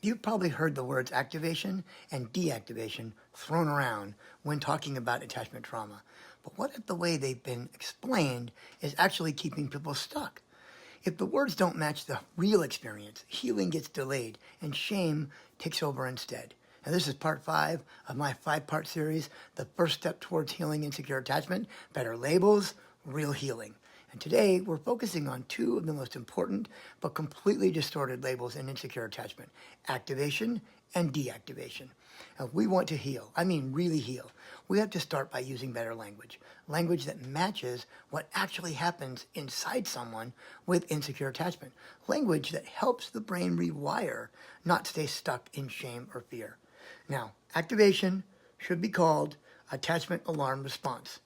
You've probably heard the words activation and deactivation thrown around when talking about attachment trauma. But what if the way they've been explained is actually keeping people stuck? If the words don't match the real experience, healing gets delayed and shame takes over instead. Now, this is part 5 of my 5-part series, The First Step Towards Healing Insecure Attachment, Better Labels, Real Healing. And today, we're focusing on 2 of the most important but completely distorted labels in insecure attachment, activation and deactivation. Now, if we want to heal, I mean really heal, we have to start by using better language. Language that matches what actually happens inside someone with insecure attachment. Language that helps the brain rewire, not stay stuck in shame or fear. Now, activation should be called attachment alarm response.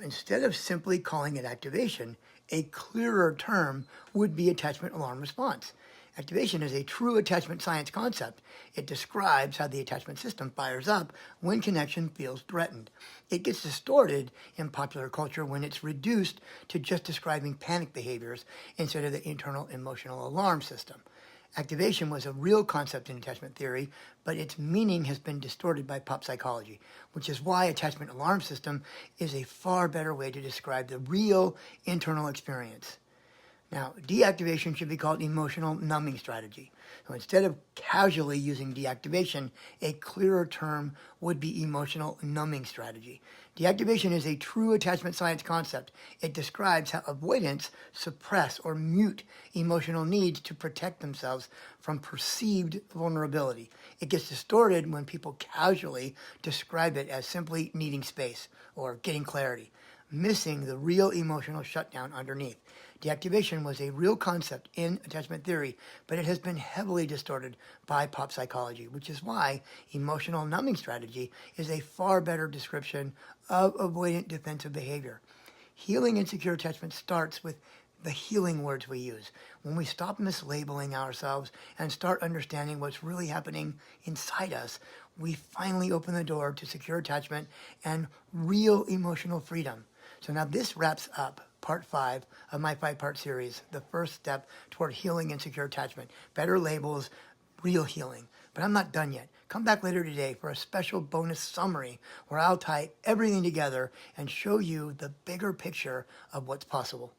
Instead of simply calling it activation, a clearer term would be attachment alarm response. Activation is a true attachment science concept. It describes how the attachment system fires up when connection feels threatened. It gets distorted in popular culture when it's reduced to just describing panic behaviors instead of the internal emotional alarm system. Activation was a real concept in attachment theory, but its meaning has been distorted by pop psychology, which is why attachment alarm system is a far better way to describe the real internal experience. Now, deactivation should be called emotional numbing strategy. So instead of casually using deactivation, a clearer term would be emotional numbing strategy. Deactivation is a true attachment science concept. It describes how avoidants suppress or mute emotional needs to protect themselves from perceived vulnerability. It gets distorted when people casually describe it as simply needing space or getting clarity, missing the real emotional shutdown underneath. Deactivation was a real concept in attachment theory, but it has been heavily distorted by pop psychology, which is why emotional numbing strategy is a far better description of avoidant defensive behavior. Healing insecure attachment starts with the healing words we use. When we stop mislabeling ourselves and start understanding what's really happening inside us, we finally open the door to secure attachment and real emotional freedom. So now this wraps up part 5 of my 5-part series, The First Step Toward Healing Insecure Attachment, Better Labels, Real Healing. But I'm not done yet. Come back later today for a special bonus summary where I'll tie everything together and show you the bigger picture of what's possible.